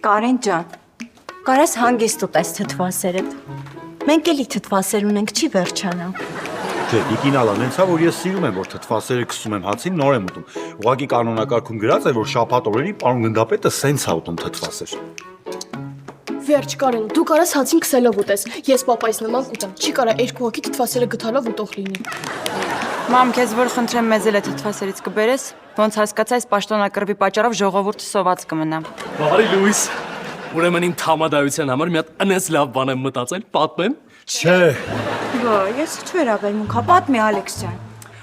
Կարեն ջան, կարաս հանգիստ ուտես թթվասերդ։ Մենք էլի թթվասեր ունենք, չի վերջանա։ Չէ, Նիկինալան, հենց որ ես սիրում եմ, որ թթվասերը քսում եմ հացին, նոր եմ ուտում։ Ուղղակի կանոնակարգում գրած է, որ շաբաթ օրերի պարոն գնդապետը սենց է ուտում թթվասեր։ Վերջ Կարեն, դու կարաս հացին քսելով ուտես։ Ես պապայիս նման կուտեմ։ Չի կարա երկու հոգի թթվասերը գտալով ուտող լինի։ Մամ, քեզ որ խնդրեմ մեզ էլ է թթվասերից կբերես, ոնց հասկացա, այս պաշտոնակռվի պատճառով ժողովուրդը սոված կմնա։ Բարի լույս։ Ուրեմն իմ թամադայության համար մի հատ անես լավ բան եմ մտածել, պատմեմ։ Չէ։ Ես ինչ վերաբերմունք, հա պատմի Ալեքս ջան։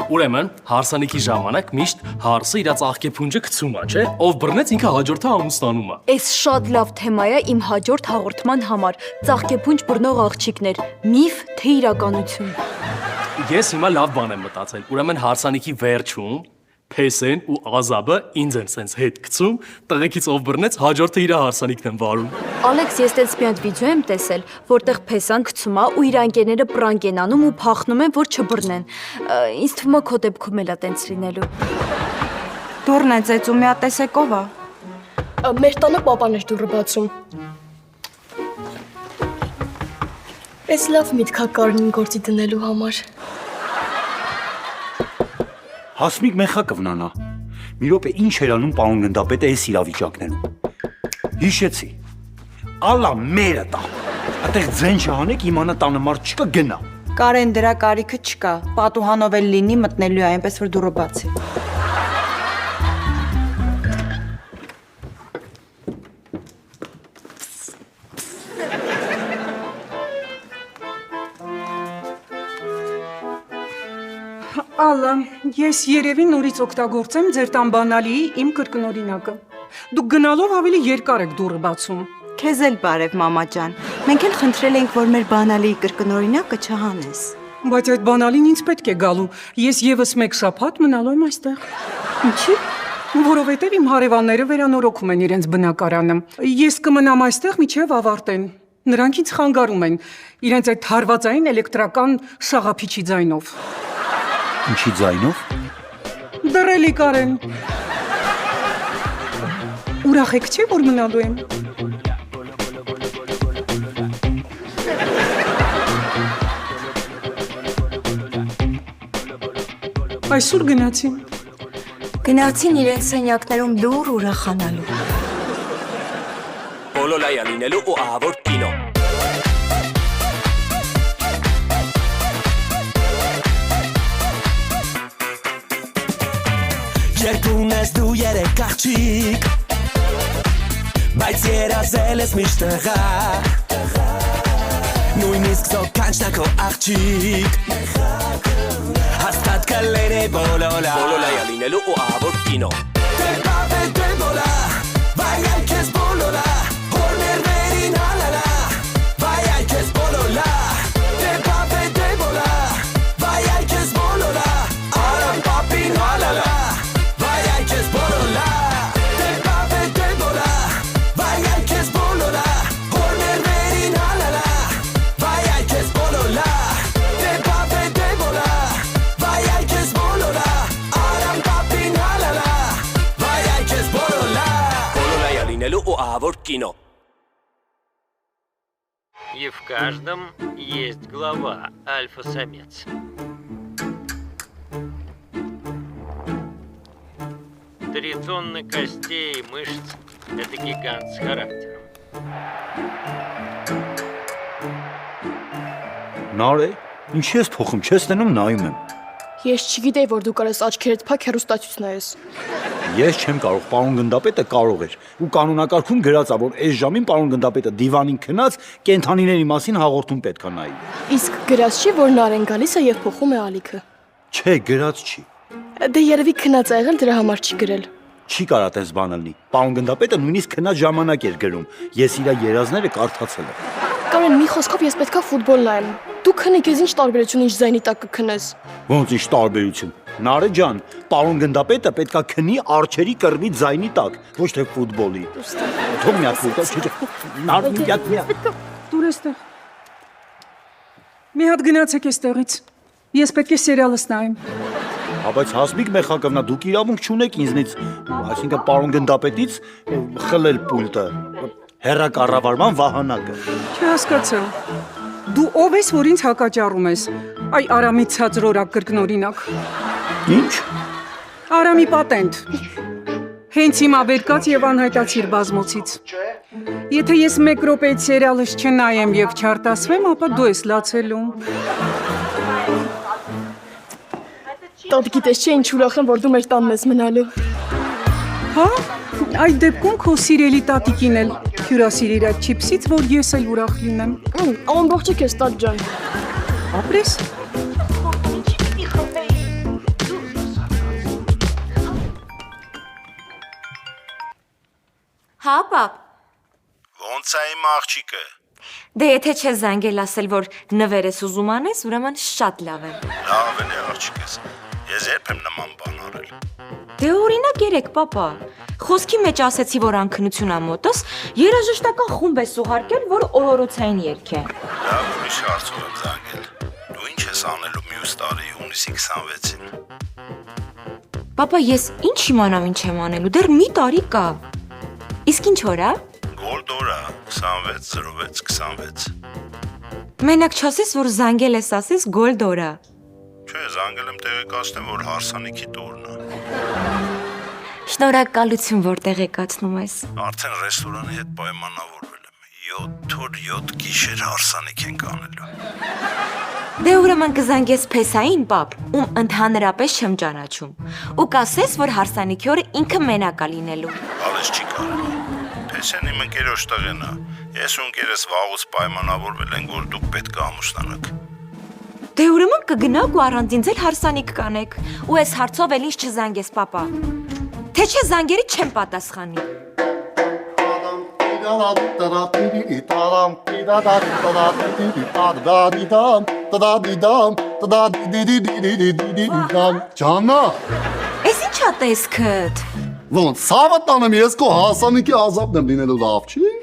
Ուրեմն հարսանիքի ժամանակ միշտ հարսը իր ծաղկե փունջը գցում է, չէ՞, ով բռնեց ինքը հաջորդը ամուսնանում է։ Էս շատ լավ թեմա է իմ հաջորդ հաղորդման համար։ Ծաղկեփունջ բռնող աղջիկներ, միֆ թե իրականություն։ Ես հիմա լավ բան եմ մտածել։ Ուրեմն հարսանիքի վերջում Փեսեն ու Ազաբը ինձ են սենց հետ գցում, տղեկից ով բռնեց հաջորդը իր հարսանիքն են վարում։ Ալեքս, ես տենց մի հատ վիդեո եմ տեսել, որտեղ Փեսան գցում է ու իր անկերները պրանկ են անում ու փախնում են, որ չբռնեն։ Ինձ թվում է քո դեպքում էլ է տենց լինելու։ Դուրն է ծեծում մի հատ տեսեկով է։ Մեր տանը պապան էր դուռը բացում։ Էս լավ միտք է Կարենին գործի դնելու համար։ Հասմիկ մեխա կվնանա։ Մի րոպե ինչ էր անում պարոն գնդապետը այս իրավիճակներում։ Հիշեցի։ Ալլա մերը տա։ Այդտեղ ձեն չհանեք իմանա տանը մարդ չկա գնա։ Կարեն, դրա կարիքը չկա, պատուհանով էլ լինի մտնելու է, այնպես որ դուռը բացի։ Ալլա, ես երևի նորից օգտագործեմ ձեր տան բանալիի իմ կրկնօրինակը։ Դուք գնալով ավելի երկար եք դուռը բացում։ Քեզ էլ բարև մամա ջան։ Մենք էլ խնդրել ենք, որ մեր բանալիի կրկնօրինակը չհանես։ Բայց այդ բանալին ինձ պետք է գալու։ Ես եւս մեկ շաբաթ մնալու եմ այստեղ։ Ինչի՞։ Որովհետև իմ հարևանները վերանորոգում են իրենց բնակարանը։ Ես կմնամ այստեղ մինչև ավարտեն։ Նրանք ինձ խանգարում են իրենց այդ հարվածային էլեկտրական շաղափիչի ձայնով։ Ինչի ձայնով։ Դրելի Կարեն։ Ուրախ եք չէ, որ մնալու եմ։ Այսօր գնացին։ Գնացին իրենց սենյակներում լուր ուրախանալու։ Բոլոլայա լինելու ու ահավոր կինո։ Երկուն ես դու երեք աղջիկ, բայց երազել ես միշտ տղա, նույնիսկ զոքանչն ակո աղջիկ, հաստատ կլեր է բոլոլա, Բոլոլայա լինելու ու ահավոր կինո։ դե բավ է դե բոլա, վայ այ կեզ բոլոլա, հորներներին հալալա, վայ այ կեզ բոլոլա, դե բավ է դե բոլա, վայ այ կեզ բոլոլա, արամ պապին հալալա, кино. И в каждом есть глава, альфа-самец. Три тонны костей и мышц – это гигант с характером. Նարե, ինչի ես փոխում, չես տենում նայում եմ։ Ես չգիտեի, որ դու կարես աչքերդ փակ հեռուստացույց նայես։ Ես չեմ կարող, պարոն գնդապետը կարող էր։ Ու կանոնակարգում գրած է, որ այս ժամին պարոն գնդապետը դիվանին քնած կենթանիների մասին հաղորդում պետք է նայի։ Իսկ գրած չի, որ Նարեն գալիս է եւ փոխում է ալիքը։ Չէ, գրած չի։ Դե երևի քնած է եղել, դրա համար չի գրել։ Չի կարա տես բան լինի։ Պարոն գնդապետը նույնիսկ քնած ժամանակ էր գրում։ Ես իր երազները կարդացել եմ։ Կարեն, մի խոսքով ես պետքա ֆուտբոլ նայեմ։ Դու քնի, քեզ ինչ տարբերություն ինչ զայնի տակ կքնես։ Ոնց ինչ տարբերություն։ Նարե ջան, պարոն գնդապետը պետքա քնի արջերի կռվի ձայնի տակ, ոչ թե ֆուտբոլի։ Թող մի հատ ֆուտբոլ, Նարե մի հատ։ Դուր էստեղ։ Մի հատ գնացեք էստեղից։ Ես պետք է սերիալս նայեմ։ Բայց Հասմիկ Մեխակովնա, դուք իրավունք չունեք ինձնից, այսինքն պարոն գնդապետից խլել պուլտը։ Հերակառավարման վահանակը։ Չհասկացա։ Դու ով ես, որ ինձ հակաճառում ես։ Այ Արամի ցածրորակ կրկնօրինակ։ Ինչ։ Արամի պատենտ։ Հենց հիմա վերկաց եւ անհայտացիր բազմոցից։ Եթե ես 1 րոպեից սերիալս չնայեմ եւ չարտասվեմ, ապա դու ես լացելու։ Տատ գիտես չէ ինչ ուրախ եմ, որ դու մեր տանն ես մնալու։ Հա? Այդ դեպքում քո սիրելի տատիկին էլ հյուրասիրիր այդ չիպսից, որ ես էլ ուրախ լինեմ։ Ամբողջը քեզ տատ ջան։ Ապրես։ Հա, պապ։ Ոնց է իմ աղջիկը։ Դե եթե չես զանգել ասել, որ նվեր ես ուզում անես, ուրեմն շատ լավ է։ Լավ է աղջիկս։ Ես երբ եմ նման բան արել։ Դե օրինակ երեք, պապա։ Խոսքի մեջ ասեցի, որ անքնություն ա մոտս, երաժշտական խումբ ես ուղարկել, որ օրորոցային երգ է։ Լավ, ուրիշ հարցով եմ զանգել։ Դու ինչ ես անելու մյուս տարի հունիսի 26-ին։ Պապա, ես ինչ իմանամ ինչ եմ անելու, դեռ մի տարի կա։ Իսկ ինչ օր է։ Գոլդորա 260626։ Մենակ չասես, որ զանգել ես, ասես Գոլդորա։ Չէ, զանգել եմ տեղեկացնեմ, որ հարսանիքի տուրն է։ Շնորհակալություն, որ տեղեկացնում ես։ Արդեն ռեստորանի հետ պայմանավորվել եմ։ 7 օր 7 գիշեր հարսանիք ենք անելու։ Դե ուրեմն կզանգես Փեսային, պապ, ում ընդհանրապես չեմ ճանաչում։ Ու կասես, որ հարսանիքի օրը ինքը մենակ է լինելու։ Ալես չի կարելի։ Փեսեն իմ ընկերոջ տղեն է։ Ես ու ընկերս վաղուց պայմանավորվել ենք, որ դուք պետք է ամուսնանաք։ Դե ուրեմն կգնաք ու առանց ինձ էլ հարսանիք կանեք։ Ու այս հարցով էլ ինձ չզանգես, պապա։ Թե չէ զանգերի չեմ պատասխանի։ Ջանա, Էս ի՞նչ ա տեսքդ։ ոնց ցավը տանեմ ես քո հասանիքի ազատն եմ լինելու լավ չի։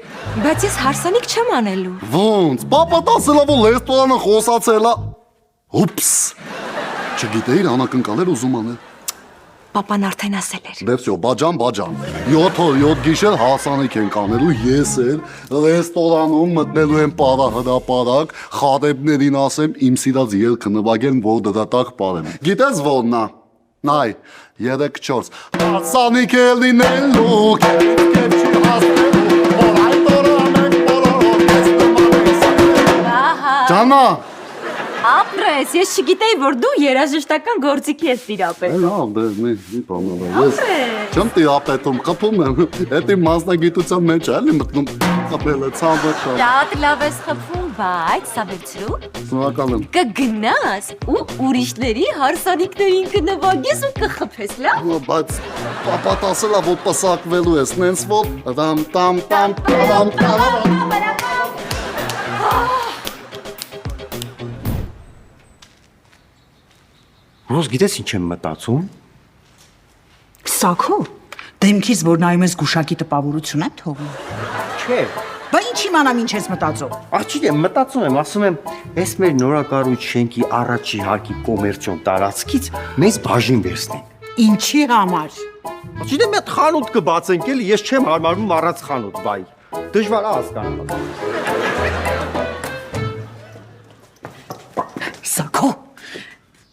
Բայց ես հարսանիք չեմ անելու։ Ոնց, պապա տասելա որ ռեստորանը խոսացելա։ Ուպս։ Չգիտեի անակնկալել ուզում անել։ Պապան արդեն ասել էր։ Դե վсё, բաջան։ 7 օր 7 գիշեր հասանիք ենք անելու, ես էլ ռեստորանում մտնելու եմ պարահրապարակ, խադեպներին ասեմ իմ սիրած ելքը նվագեն, որ դրա տակ պարեմ։ Գիտես ո՞րն է։ Նայ, 3-4 հասանիք է լինելու, քեզ չի հասնելու, որ այդ օրը ամեն բոլորով ես նմանես։ Ջանա, Ապրես, ես չգիտեի, որ դու երաժշտական գործիքի ես տիրապետ։ լավ, դե մի բան ես չեմ տիրապետում, խփում եմ, այդ իմ մասնագիտության մեջ էլի մտնում խփելը ցավը շատ։ Շատ լավ ես խփում, բայց սավեցրու։ Շնորհակալ եմ։ Կգնաս ու ուրիշների հարսանիքներին կնվագես ու կխփես, լավ։ Բայց պապա ասելա, որ պսակվելու ես, նենց որ տամ Ոնց գիտես ինչ եմ մտածում։ Սակո, դեմքից որ նայում ես գուշակի տպավորություն եմ թողում։ Չէ, Բա ինչ իմանամ ինչ ես մտածում։ աղջիկ եմ մտածում եմ, ասում եմ, այս մեր նորակառույց շենքի առաջի հարկի կոմերցիոն տարածքից մեզ բաժին վերցնեն։ Ինչի համար։ Աղջիկ եմ այդ խանութ կբացենք էլի, ես չեմ հարմարվում առանց խանութ, բայ։ Դժվար է հասկանալ։ Սակո,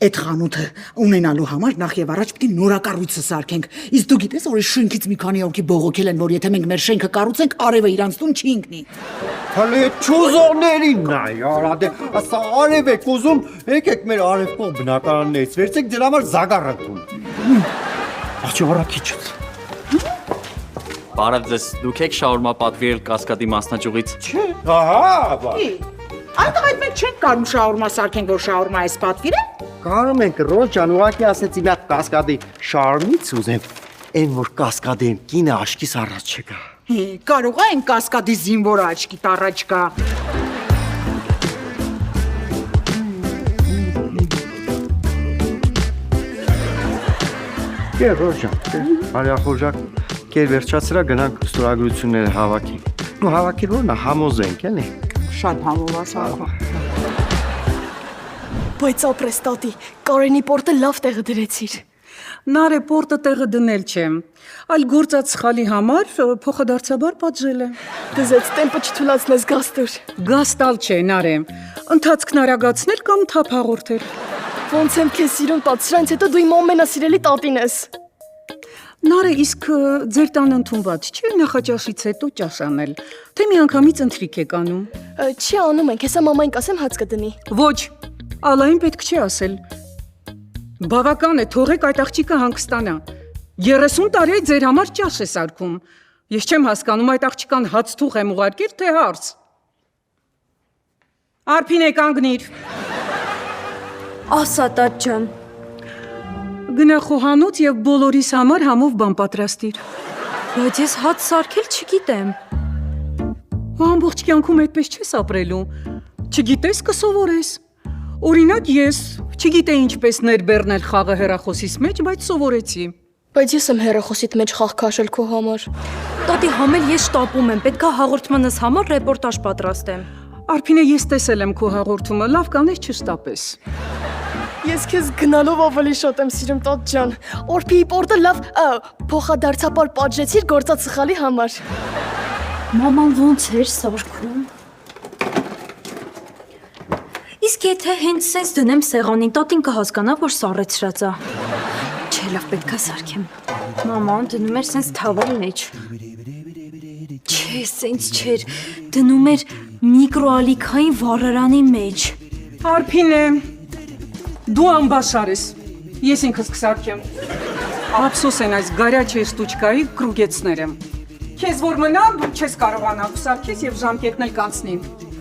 այդ խանութը ունենալու համար նախ եւ առաջ պիտի նորակառույցը սարքենք։ Իսկ դու գիտես, որ շենքից մի քանի հոգի բողոքել են, որ եթե մենք մեր շենքը կառուցենք, արևը իրանց տուն չի ընկնի։ Հələ ճուզորներին նայ, արա դե, ասա արև եք ուզում, եկեք մեր արևկող բնակարաններից վերցեք դրա համար զագառ ընդուն։ Աղջի առաքիչը։ Բարև ձեզ, դուք եք շաուրմա պատվիրել Կասկադի մասնաճյուղից։ Չէ, ահա, բա։ Այնտեղ այդ մենք չենք կարող շաուրմա սարքենք, որ շաուրմա էս պատվիրը։ Կարող ենք ռոջան ուղակի ասեցի մի հատ Կասկադի շարմից ուզեմ, այն որ Կասկադի կինը աշկիս առաջ չկա։ Կարող է այն Կասկադի զինվորը աչքիդ առաջ գա։ Կեր ռոջան, արյախորժակ, կեր վերջացրա գնանք ստորագրությունները հավաքենք։ Ու հավաքել որն է համոզենք, էլի։ Շատ համոզված եմ։ Բայց ապրես տատի, Կարենի պորտը լավ տեղը դրեցիր։ Նարե պորտը տեղը դնել չեմ։ Այլ գործած սխալի համար փոխադարձաբար պատժել է։ Դզեց տեմպը չթուլացնես գաստուր։ Գաստալ չէ, Նարե։ Ընթացքն արագացնել կամ թափ հաղորդել։ Ոնց եմ քեզ սիրում տա, սրանից հետո դու իմ ամենասիրելի տատին ես։ Նարե, իսկ ձեր տան ընդունված չի նախաճաշից հետո ճաշ անել, թե միանգամից ընթրիք եք անում։ Չի անում ենք, հեսա մամային կասեմ հաց կդնի։ Ոչ, Ալային պետք չի ասել։ Բավական է, թողեք այդ աղջիկը հանգստանա։ 30 տարի է ձեր համար ճաշ է սարքում։ Ես չեմ հասկանում այդ աղջիկան հաց թուղ եմ ուղարկել, թե հարց։ Արփինե, կանգնիր։ Ասա տաճ ջան։ Գնա խոհանոց եւ բոլորիս համար համով բան պատրաստիր։ Բայց ես հաց սարքել չգիտեմ։ Ամբողջ կյանքում այդպես չես ապրելու։ Չգիտես կսովորես։ Օրինակ ես չգիտեի ինչպես ներբեռնել խաղը հեռախոսիս մեջ, բայց սովորեցի։ Բայց ես եմ հեռախոսիդ մեջ խաղ քաշել քո համար։ Տատի համել ես շտապում եմ, պետքա հաղորդմանս համար ռեպորտաժ պատրաստեմ։ Արփինե, ես տեսել եմ քո հաղորդումը, լավ կանես չշտապես։ Ես քեզ գնալով ավելի շատ եմ սիրում տատ ջան։ Օրփիի պորտը լավ փոխադարձապար պատժեցիր գործած սխալի համար։ Մաման ոնց էր սարքում։ Իսկ եթե հենց սենց դնեմ սեղանին, տատին կհասկանա, որ սառեցրած է։ Չէ, լավ պետքա սարքեմ։ Մաման դնում էր սենց թավայի մեջ։ Չէ, սենց չէր, դնում էր միկրոալիքային վառարանի մեջ։ Արփինե, դու անբաշար ես։ Ես ինքս կսարքեմ։ Ափսոս են այս գարաչի ստուչկայի կրուգեցները։ Քեզ որ մնա, դու չես կարողանա սարքես եւ ժամկետն էլ կանցնի։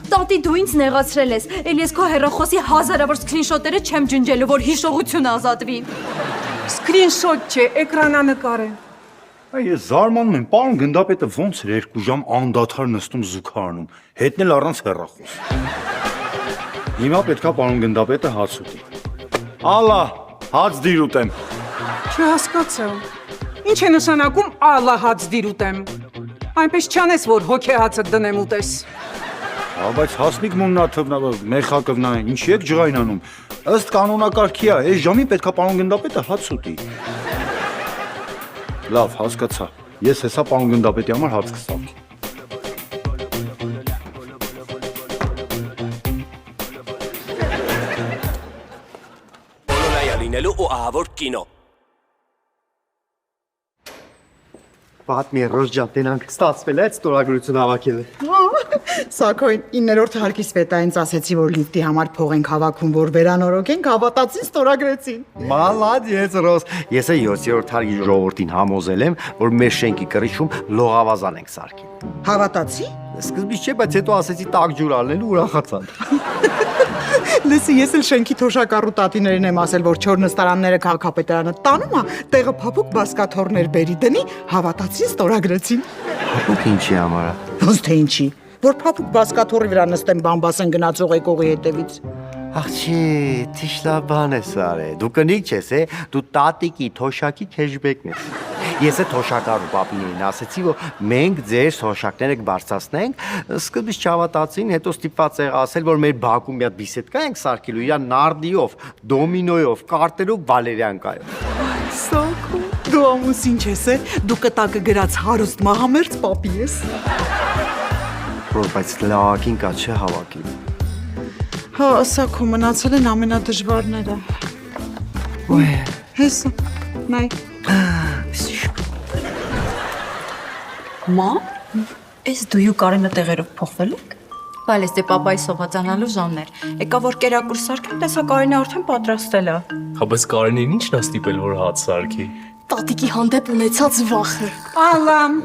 Տատի դու ինձ նեղացրել ես, էլ ես քո հեռախոսի հազարավոր սկրինշոտերը չեմ ջնջելու, որ հիշողությունը ազատվի։ Սկրինշոտ չէ, էկրանանկար է։ Ես զարմանում եմ, պարոն գնդապետը ոնց էր 2 ժամ անդադար նստում զուգարանում, հետն էլ առանց հեռախոս։ Հիմա պետքա պարոն գնդապետը հաց ուտի։ Ալա, հաց դիր ուտեմ։ Չհասկացա։ Ինչ է նշանակում ալա հաց դիր ուտեմ։ Այնպես չանես, որ հոգեհացը դնեմ ուտես։ Բայց հասմիկ մուննաթվնա, մեխակվնա, ինչի եք ջղայնանում։ Ըստ կանոնակարգի է, այս ժամին պետքա պարոն գնդապետը հաց ուտի։ Լավ, հասկացա։ Ես հեսա պարոն գնդապետի համար հաց կսարքի։ Բոլորայա լինելու ու ահավոր կինո։ Պատմի Ռոժ ջան, ստացվել է այդ ստորագրությունը հավաքելը։ Սակայն 9-րդ հարկի սվետայինց ասեցի, որ լիֆտի համար փող ենք հավաքում, որ վերանորոգենք, հավատացին, ստորագրեցին։ Մալադյեց Ռոզ։ Ես 7-րդ հարկի ժողովրդին համոզել եմ, որ մեր շենքի կրիչում լողավազան ենք սարքել։ Հավատացի։ Սկզբից չէ, բայց հետո ասեցի տակ ջուր ալնելու ուրախացան։ Լսի, ես էլ շենքի թոշակառու տատիներին եմ ասել, որ չոր նստարանները քաղաքապետարանը տանում է, տեղը փափուկ բասկաթոռներ բերի դնի, հավատացին, ստորագրեցին։ Փափուկ ինչի համար։ Ոնց թե ինչի։ Որ փափուկ բասկաթոռի վրա նստեն բամբասեն գնացող եկողի հետևից։ Աղջի, թիշլա բան ես արել։ Դու կնիկ չես, դու տատիկի թոշակի քեշբեկն ես։ Ես է թոշակառու պապիներին ասեցի, որ մենք ձեր թոշակները կբարձրացնենք, սկզբից չհավատացին, հետո ստիպված եղա ասել, որ մեր բակում մի հատ բիսեդկա ենք սարքելու, իր նարդիով, դոմինոյով, կարտերով, վալերիանկայով։ Սակո, դու ամուսին չես, դու կտակը գրած հարուստ մահամերձ պապի ես։ Բայց լավակին կա չէ հավաքել։ Հա, սակո մնացել են ամենադժվարները։ Ոյ, հեսա, նայ։ Մամ, ես դու Կարենը տեղերով փոխվել եք։ Բայց դե պապայի սովածանալու ժամն էր։ Եկա որ կերակուր սարքեմ, տեսա Կարենը արդեն պատրաստել է։ Հա բայց Կարենին ի՞նչն է ստիպել որ հաց սարքի։ Տատիկի հանդեպ ունեցած վախը։ Ալամ։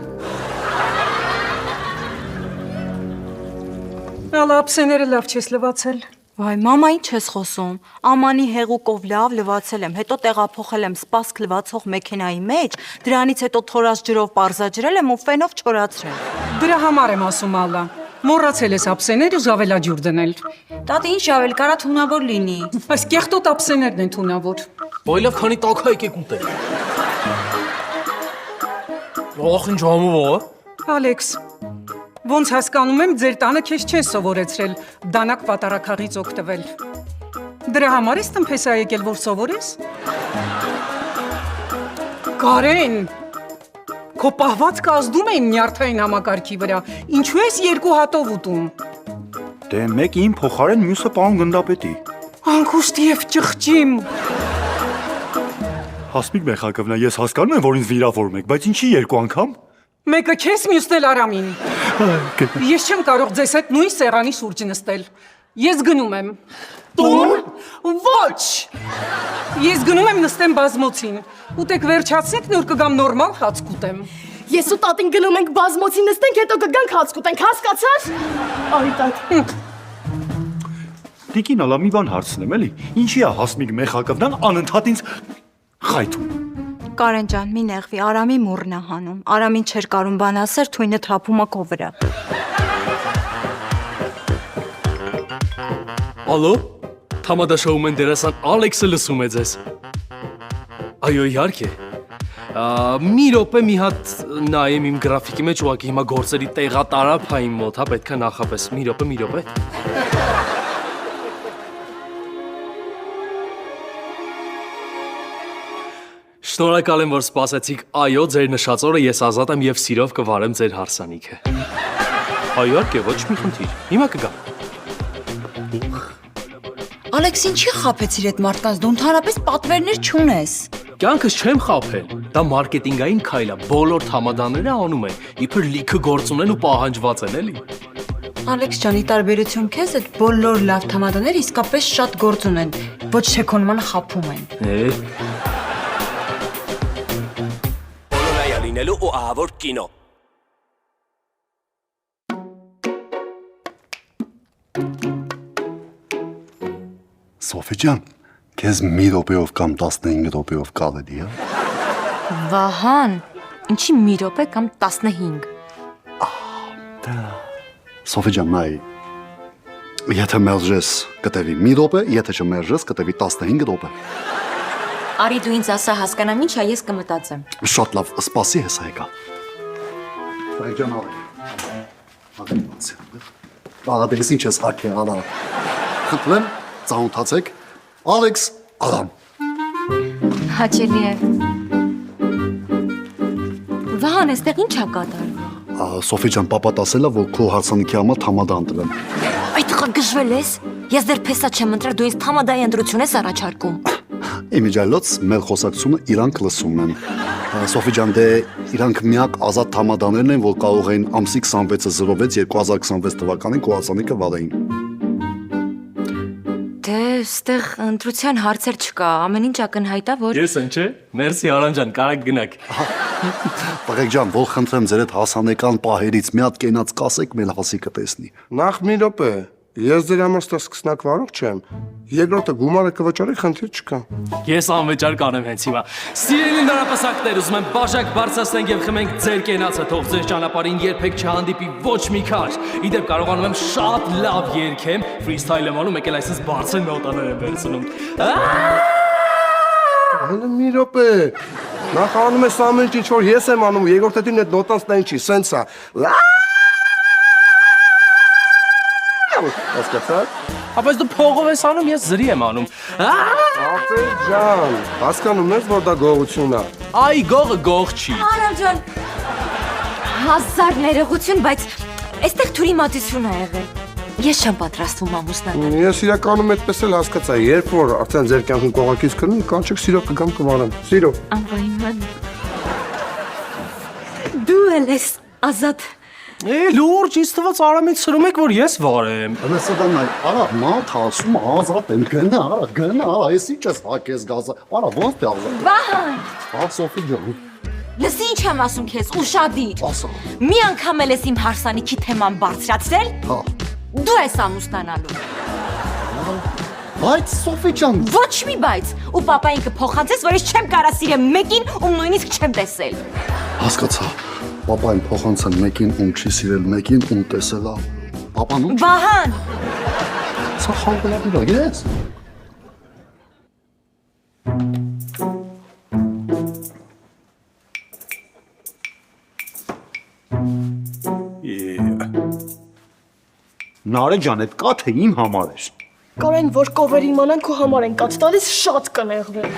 Ալա, ափսեները լավ չես լվացել։ Վայ, մամա, ինչ ես խոսում։ Ամանի հեղուկով լավ լվացել եմ, հետո տեղափոխել եմ սպասք լվացող մեքենայի մեջ, դրանից հետո թորած ջրով պարզաջրել եմ ու ֆենով չորացրել։ Դրա համար եմ ասում, Ալա։ Մոռացել ես ափսեները ժավելաջուր դնել։ Տատի ինչ ժավել կարա թունավոր լինի։ Այս կեղտոտ ափսեներն են թունավոր։ Ոյ լավ, քանի տաք եկեք ուտել։ Ահ, ինչ համով է։ Ալեքս, ոնց հասկանում եմ, ձեր տանը քեզ չես սովորեցրել դանակ պատարակաղից օգտվել։ Դրա համար ես տնփեսա եկել, որ սովորես։ Կարեն, քո պահվածքը ազդում է իմ նյարդային համակարգի վրա։ Ինչու ես երկու հատով ուտում։ Դե մեկ իմ փոխարեն մյուսը պարոն գնդապետի։ Անկուշտ եւ ճղճիմ։ Հասմիկ Մեխակովնա, ես հասկանում եմ, որ ինձ վիրավորում եք, բայց ինչի երկու անգամ։ Մեկը քեզ, մյուսն էլ Արամին։ Ես չեմ կարող ձեզ հետ նույն սեղանի շուրջ նստել։ Ես գնում եմ։ Տուն։ Ոչ։ Ես գնում եմ նստեմ բազմոցին։ Ուտեք վերջացնեք, նոր կգամ նորմալ հաց կուտեմ։ Ես ու տատին գնում ենք բազմոցի նստենք, հետո կգանք հաց կուտենք, հասկացար։ Արի տատ։ Տիկին ալա մի բան հարցնեմ, էլի։ Ինչի է Հասմիկ Մեխակովնան անընդհատ ինձ խայթում։ Կարեն ջան, մի նեղվի, Արամի մուրն է հանում։ Արամին չէր կարում բան ասեր, թույնը թափում է քո վրա։ Ալո, Թամադաշոումեն դերասան Ալեքսը լսում է ձեզ։ Այո, իհարկե։ Մի րոպե մի հատ նայեմ իմ գրաֆիկի մեջ, ուղղակի հիմա գործերի տեղատարափ է իմ մոտ, հա, պետք է նախապես։ Մի րոպե։ Շնորհակալ եմ, որ սպասեցիք։ Այո, ձեր նշած օրը ես ազատ եմ եւ սիրով կվարեմ ձեր հարսանիքը։ Այո, իհարկե, ոչ մի խնդիր։ Հիմա կգամ։ Ալեքս, ինչի խաբեցիր այդ մարդկանց, դու ընդհանրապես պատվերներ չունես։ Կյանքս չեմ խաբել։ Դա մարքեթինգային քայլ է։ Բոլոր թամադաները անում են, իբր լիքը գործ ունեն ու պահանջված են, էլի։ Ալեքս ջան, ի տարբերություն քեզ, այդ բոլոր լավ թամադաները իսկապես շատ գործ ունեն, ոչ թե քո նման խաբում են։ Բոլորայա լինելու ու ահավոր կինո։ Սոֆի ջան, քեզ մի րոպեով կամ 15 րոպեով կարելի է։ Վահան, ինչի մի րոպե կամ 15։ Սոֆի ջան, նայ։ Եթե մերժես, կտևի մի րոպե, եթե չմերժես, կտևի 15 րոպե։ Արի դու ինձ ասա հասկանամ ինչ է, ես կմտածեմ։ Շատ լավ, սպասի հեսա եկա։ Բայց ջան, Ալեքս ինչ ես հարկե, ալա։ Խնդրեմ, ծանոթացեք, Ալեքս Արամ։ Հաճելի է։ Վահան, այստեղ ինչ է կատարվում։ Սոֆի ջան, պապատ ասել է, որ քո հարսանիքի համար թամադան տրեմ։ Այդ տղա գժվել ես։ Ես դեռ փեսա չեմ ընտրել, դու ինձ թամադայի ընտրություն ես առաջարկում։ Իմիջայլոց մեր խոսակցությունը իրանք լսում են։ Սոֆի ջան, դե իրանք միակ ազատ թամադաներն են, որ կարող էին ամսի 26-ը 06 2026 թվականին քո հարսանիքը վարեին։ Դե, ստեղ ընտրության հարցեր չկա, ամեն ինչ ակնհայտ է, որ Ես են չէ։ Մերսի Արամ ջան, կարակ գնաք։ Տղեկ ջան, որ խնդրեմ ձեր այդ հասանեկան պահերից մի հատ կենաց կասեք, մեր հասիկը տեսնի։ Նախ մի րոպե, ես ձեր համար սկսնակ վարող չեմ։ Երկրորդը գումարը կվճարի, խնդիր չկա։ Ես անվճար կանեմ հենց հիմա։ Սիրելի նորապսակներ, ուզում եմ բաժակ բարձրացնենք եւ խմենք ձեր կենացը, թող ձեր ճանապարհին երբեք չհանդիպի ոչ մի քաշ։ Իդեպ կարողանում եմ շատ լավ երգեմ, ֆրիստայլ եմ անում, եկել այսպես բարձր նոտաներ եմ վերցնում։ Հələ մի րոպե։ Նախ անում ես ամեն ինչ որ ես եմ անում, երկրորդին այդ նոտանց նա ինչի, սենց է։ Հասկացա՞ր։ Բայց դու փողով ես անում, ես զրի եմ անում։ Ախր ջան, հասկանում ես, որ դա գողություն է։ Այ գողը գող չի։ Արամ ջան, հազար ներողություն, բայց այստեղ թյուրիմատություն է եղել։ Ես չեմ պատրաստվում ամուսնանալ։ Ես իրականում այդպես էլ հասկացա, երբ որ արդեն ձեր կյանքում կողակից կլինի, կանչեք սիրով կգամ կվարեմ։ Սիրով։ Անվայման։ Դու էլ ես ազատ։ Լուրջ, ինձ թվաց Արամից սրում եք, որ ես վարեմ։ Հեսադան այ, արա, մատ ասում ազատ եմ, գնա, ես ինչ ես հակես գազա։ Արա, ոնց դե ազատ։ Վահան։ Ահա Սոֆի ջան։ Լսի ինչ եմ ասում քեզ, ուշադիր։ Ասա։ Մի անգամ էլ ես իմ հարսանիքի թեման բարձրացրել։ Հա։ Դու ես ամուսնանալու։ Բայց Սոֆի ջան, Ոչ մի բայց, ու պապային կփոխանցես, որ ես չեմ կարա սիրեմ մեկին, ում նույնիսկ չեմ տեսել։ հասկացա։ Պապային փոխանցել մեկին, ում չի սիրել մեկին, ում տեսել է։ Պապան ում։ Վահան։ Սա խանգարելի է, գիտես։ Նարեկ ջան, այդ կաթը իմ համար էր։ Կարեն, որ կովեր իմանան քո համար են կաց տալիս, շատ կնեղվեն։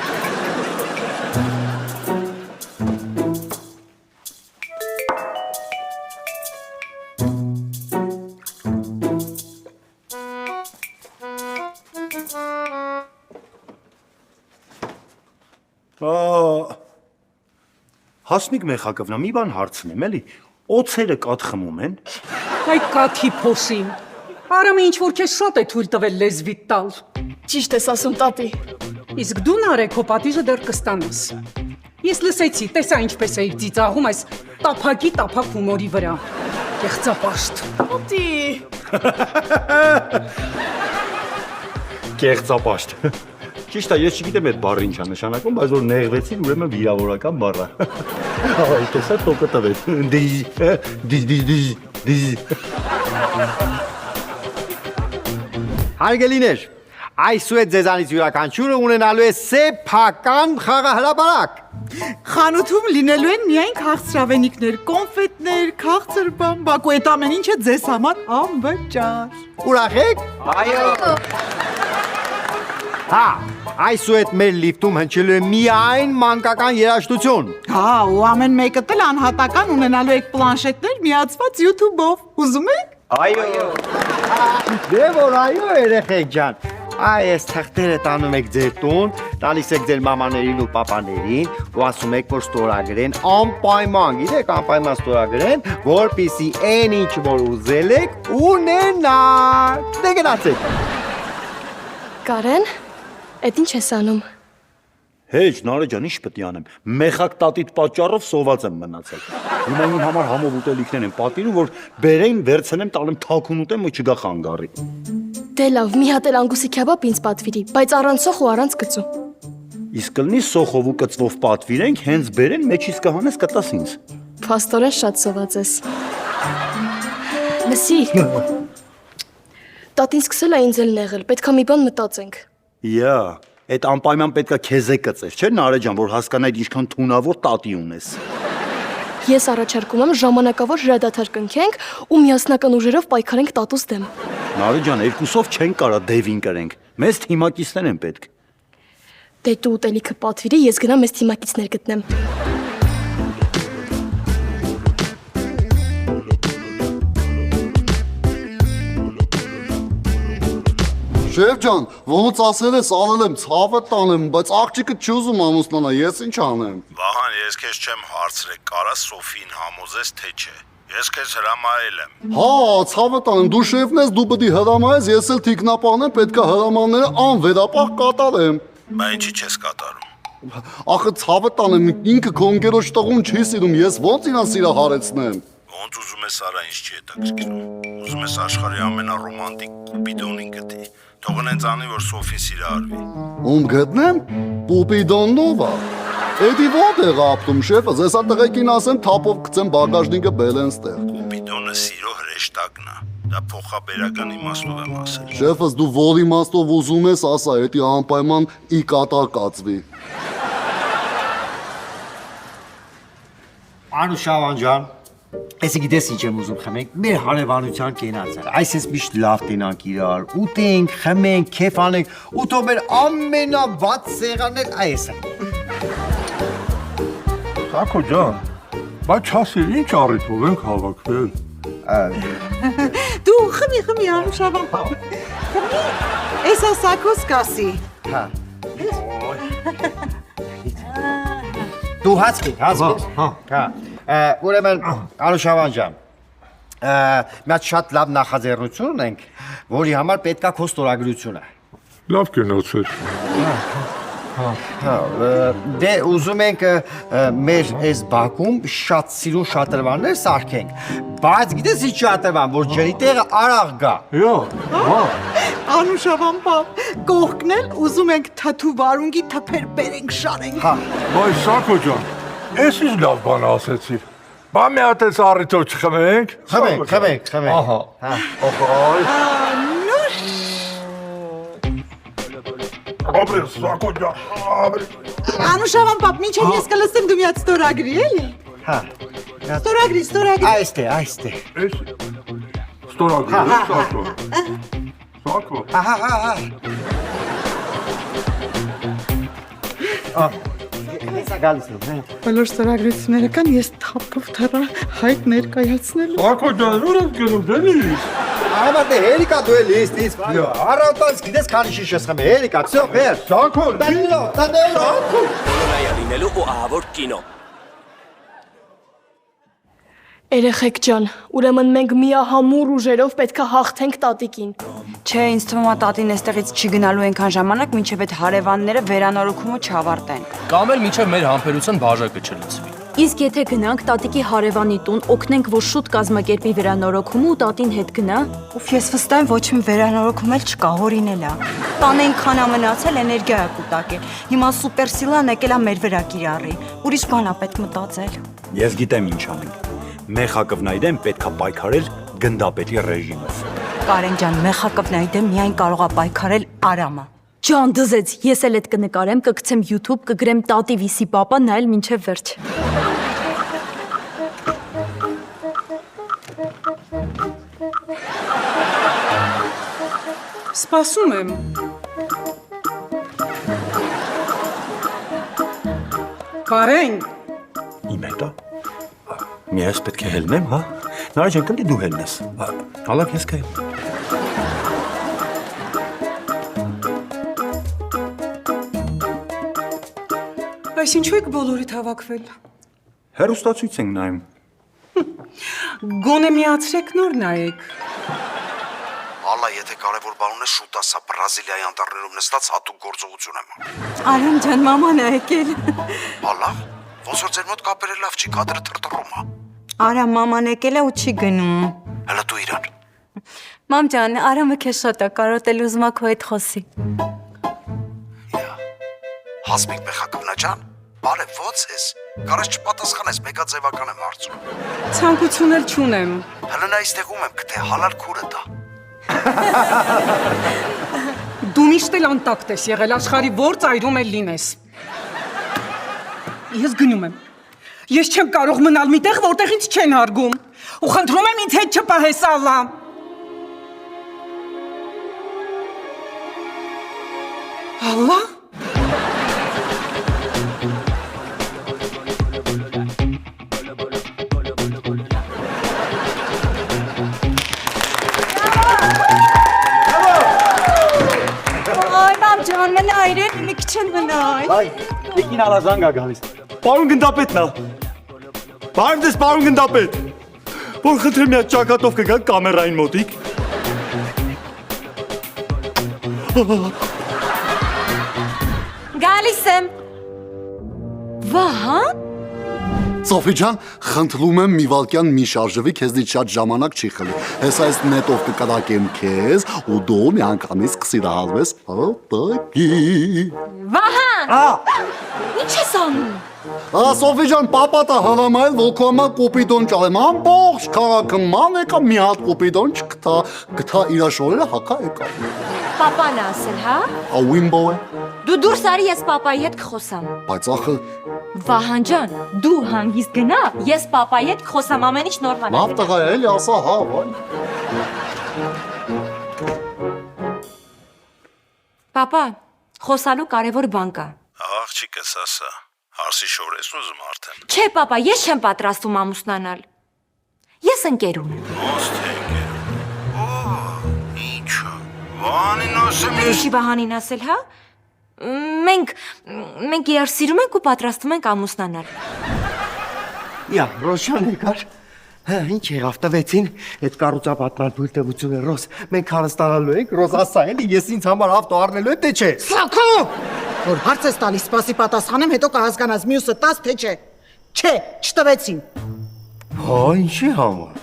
Հասմիկ մեխակովնա, մի բան հարցնեմ, էլի։ Օծերը կաթ խմում են։ Այ կաթի փոսին։ Արամը ինչ որ քեզ շատ է թույլ տվել լեզվիդ տալ։ Ճիշտ ես ասում, տատի։ Իսկ դու նարեկ քո պատիժը դեռ կստանաս։ Ես լսեցի, տեսա ինչպես էիր ծիծաղում այս տափակի տափակ հումորի վրա։ Կեղծապաշտ։ Տատի։ Կեղծապաշտ։ Ճիշտ է, ես չգիտեմ այդ բառը ինչ է նշանակում, բայց որ նեղվեցին, ուրեմն վիրավորական բառ է։ Այ տեսա տոկը տվեց։ Հարգելիներ, այսուհետ ձեզանից յուրաքանչյուրը ունենալու է սեփական խաղահրապարակ։ Խանութում լինելու են միայն քաղցրավենիքներ, կոնֆետներ, քաղցր բան, բակու այդ ամեն ինչը ձեզ համար անվճար։ Ուրախ եք։ Այո։ Հա, այսուհետ մեր լիֆտում հնչելու է միայն մանկական երաժշտություն։ Հա, ու ամեն մեկը տել անհատական ունենալու եք պլանշետներ միացված YouTube-ով։ Ուզում եք։ Այո։ Դե որ այո երեխեք ջան։ Այս թղթերը տանում եք ձեր տուն, տալիս եք ձեր մամաներին ու պապաներին ու ասում եք, որ ստորագրեն անպայման, գիտեք, անպայման ստորագրեն, որպեսզի այն ինչ որ ուզել եք ունենաք։ Դե գնացեք։ Կարեն, այդ ինչ ես անում։ Հեչ, Նարե ջան, ինչ պետք է անեմ։ Մեխակ տատիդ պատճառով սոված եմ մնացել։ Հիմա իմ համար համով ուտելիքներ են պատիրում, որ բերեն, վերցնեմ, տալեմ թաքուն ուտեմ ու չգա խանգարի։ Դե լավ, մի հատ էլ անգուսի քեբաբ ինձ պատվիրի, բայց առանց սոխ ու առանց կծու։ Իսկ կլինի սոխով ու կծվով պատվիրենք, հենց բերեն, մեջից կհանես կտաս ինձ։ Փաստորեն շատ սոված ես։ Լսի։ Տատին սկսել է ինձ էլ նեղել, պետքա մի բան մտածենք։ Յա, այդ անպայման պետքա քեզ է կծես, չէ՞ Նարե ջան, որ հասկանայդ ինչքան թունավոր տատի ունես։ Ես առաջարկում եմ ժամանակավոր հրադադար կնքենք ու միասնական ուժերով պայքարենք տատուս դեմ։ Նարե ջան, երկուսով չենք կարա դևին կրենք։ Մեզ թիմակիցներ են պետք։ Դե դու ուտելիքը պատվիրի, ես գնամ մեզ թիմակիցներ գտնեմ։ Շեֆ ջան, ոնց ասել ես, անել եմ, ցավը տանեմ, բայց աղջիկը չի ուզում ամուսնանա, ես ինչ անեմ։ Վահան, ես քեզ չեմ հարցրել, կարա Սոֆին համոզես թե չէ։ Ես քեզ հրամայել եմ։ Հա, ցավը տանեմ, դու շեֆն ես, դու պետք է հրամայես, ես էլ թիկնապանն եմ, պետքա հրամանները անվերապահ կատարեմ։ Բա ինչի չես կատարում։ Ախը ցավը տանեմ, ինքը քո ընկերոջ տղուն չի սիրում, ես ոնց իրան սիրահարեցնեմ։ Ոնց ուզում ես արա, ինչ չի հետաքրքրում։ Ուզում ես աշխարհի ամենառոմանտիկ Կուպիդոնին գտի։ Թող նենց անի, որ Սոֆին սիրահարվի։ Ում գտնեմ, Կուպիդոննովա։ Էդի ո՞նց է ապտում շեֆը, ես ա տղեկին ասեմ թափով գցեմ բագաժնիկը բելեն ստեղ։ Կուպիդոնը սիրո հրեշտակն է։ Դա փոխաբերական իմաստով եմ ասել։ Շեֆս դու որ իմաստով ուզում ես, ասա, էդի անպայման ի կատար կացվի։ Անուշավան ջան, Էսի գիտես ինչ եմ ուզում խմենք, մեր հարևանության կենացը, այսպես միշտ լավ տենանք իրար, ուտենք, խմենք, քեֆ անենք, ու թող մեր ամենավատ սեղաններ այս է։ Սակո ջան, բայց չասիր ինչ առիթով ենք հավաքվել։ Դու խմի Անուշավան պապ։ Խմի, էսա սակոս կասի։ Հա։ Դու հացքի։ Հա։ Ուրեմն Անուշավան ջան, մի հատ շատ լավ նախաձեռնություն ունենք, որի համար պետքա քո ստորագրությունը։ Լավ կենացեր։ Դե ուզում ենք մեր այս բակում շատ սիրուն շատրվաններ սարքենք, բայց գիտես ինչ շատրվան, որ ջրի տեղը արաղ գա։ Անուշավան պապ, կողքն էլ ուզում ենք թաթու վարունգի թփեր բերենք շարենք։ Բայց Սակո ջան, ես ինչ լավ բան ասեցիր։ Բա մի հատ էս առիթով չխմենք։ Խմենք։ Ահա։ Ապրե Սակո ջան, Անուշավան պապ, մինչև ես կլսեմ դու մի հատ ստորագրի, էլի։ Հա։ Ստորագրի։ Այստե։ Ստորագրի, Սակո։ Սակո։ Հեսա գալիս եմ։ Բոլոր ստորագրությունները կան, ես թափով թռա հայտ ներկայացնելու։ Սակո ջան, ուր ես գնում դելիս։ Այո, դե հերիկա դու էլ ես դից։ Առանց գիտես քանի շիշ ես խմի, հերիկա, всё, վեր։ Սակո, Տանելով։ Բոլորայա լինելու ու ահավոր կինո։ Երեխեք ջան, ուրեմն մենք միահամուռ ուժերով պետք է հաղթենք տատիկին։ Չէ, ինձ թվում է տատին էստեղից չի գնալու այնքան ժամանակ, մինչև այդ հարևանները վերանորոգումը չավարտեն։ Կամ էլ մինչև մեր համբերության բաժակը չլուծվի։ Իսկ եթե գնանք տատիկի հարևանի տուն, օգնենք, որ շուտ կազմակերպի վերանորոգումը ու տատին հետ գնա։ Ուֆ, ես վստահ եմ ոչ մի վերանորոգում էլ չկա, հորինել է։ Տանը այնքան ա մնացել, էներգիա է կուտակել։ Հիմա սուպերսիլան եկել է մեր վրա կիրառի։ Ուրիշ բան ա պետք մտածել։ Ես գիտեմ ինչ անենք։ Մեխակվնայի դեմ պետքա պայքարել գնդապետի ռեժիմով։ Կարեն ջան, մեխակվնայի դեմ միայն կարող է պայքարել Արամը։ Ջան դզեց, ես էլ այդ կնկարեմ, կգցեմ YouTube, կգրեմ տատի վիսի պապա նայել մինչև վերջ։ Սպասում եմ։ Կարեն, Իմ հետո։ Մի ես պետք է հելնեմ, հա։ Նրա ջան, կնդի դու հելնես։ Հալակ ես կայեմ։ այս ինչու եք բոլորիդ հավաքվել։ Հերոստացույց ենք նայում։ Գոնե միացրեք նոր նայեք։ Ալա, եթե կարևոր բան ունես, շուտ ասա, Բրազիլիայի անտառներում նստած հատուկ գործողություն եմ։ Արամ ջան, մաման ա եկել։ Ալա, ոնց որ ձեր մոտ կապերը լավ չի, կադրը տրտռում է։ Արամ մաման եկել է ու չի գնում։ Հələ դու իրան։ Մամ ջան, Արամը քեզ շատ է կարոտել, ուզում ա քո հետ խոսի։ Հասմիկ Մեխակովնա ջան, բարև ո՞նց ես։ Կարաս չպատասխանես, մեգաձևական եմ հարցնում։ Ցանկություն էլ չունեմ։ Հələ նա այստեղում եմ, գտե հալալ քուրը տա։ Դու միշտ էլ անտակտ ես եղել աշխարի որ ծայրում էլ լինես։ Ես գնում եմ։ Ես չեմ կարող մնալ միտեղ, որտեղ ինձ չեն հարգում։ Ու խնդրում եմ ինձ հետ չպահես Ալլա։ Ալլա։ Ay մամ ջան, մնայր, մի քիչ էլ մնայր։ Այ, եկին ալազանգ ա գալիս։ Պարոն գնդապետն ա։ Բարև ձեզ, պարոն գնդապետ։ Որ խնդրեմ մի հատ ճակատով կգաք կամերային մոտիկ։ Գալիս եմ։ Վահան։ Սոֆի ջան, խնդրում եմ մի վարքյան մի շարժվի, քեզնից շատ ժամանակ չի խլի։ Հեսա այս նետով կկրակեմ քեզ, ու դու միանգամից կսիրահարվես հատակի։ Վահան։ Ինչ ես անում։ Սոֆի ջան, պապատա հրամայել, որ քո համար կոպիդոն ճարեմ, ամբողջ քաղաքը ման եկա մի հատ կոպիդոն չգտա, գտա իրա շորերը հակա եկա։ Պապան ա ասել, հա։ Ավիմբո է։ Դու դուրս արի, ես պապայի հետ կխոսամ։ Բայց ախը Վահան ջան, դու հանգիստ գնա, ես պապայի հետ կխոսամ, ամեն ինչ նորմալ է։ լավ տղա է, էլի ասա հա, վայ։ Պապա, խոսալու կարևոր բան կա։ Աղջիկս ասա, հարսի շոր ես ուզում արդեն։ Չէ, պապա, ես չեմ պատրաստում ամուսնանալ։ Ես ընկեր ունեմ։ Ոնց թե ընկեր։ Օ, ինչա։ Վանին ասեմ ես։ Ինչի բանին ասել, հա։ Մենք իրար սիրում ենք ու պատրաստվում ենք ամուսնանալ։ Յա, Ռոշան եկար։ Հա, ինչ եղավ տվեցին, այդ կառուցապատման բույլտևությունը Ռոս, մենք հարստանալու ենք, Ռոս ասա էլի, ես ինձ համար ավտո առնելու եմ, թե չէ։ Սակո! Որ հարց ես տալիս, սպասի պատասխանեմ, հետո կհասկանաս մյուսը 10 թե չէ։ Չէ, չտվեցին։ Հա, ինչի համար։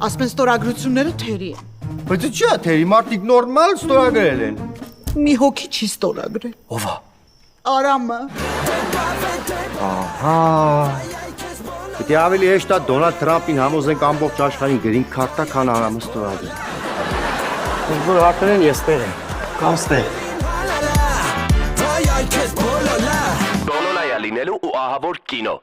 Ասպեն ստորագրությունները թերի են։ Բայց չի է թերի, մարդիկ նորմալ ստորագրել են։ Մի հոգի չի ստորագրել։ Ով է։ Արամը։ Ահա։ Պետք է ավելի հեշտ է Դոնալդ Թրամփին համոզենք ամբողջ աշխարհին գրին քարտա, քան Արամը ստորագրել։ Ոնց որ հարկեն ես տեղ եմ։ Կամ ստեղ։ Vaya que es polola. Բոլոլայա լինելու ու ահավոր կինո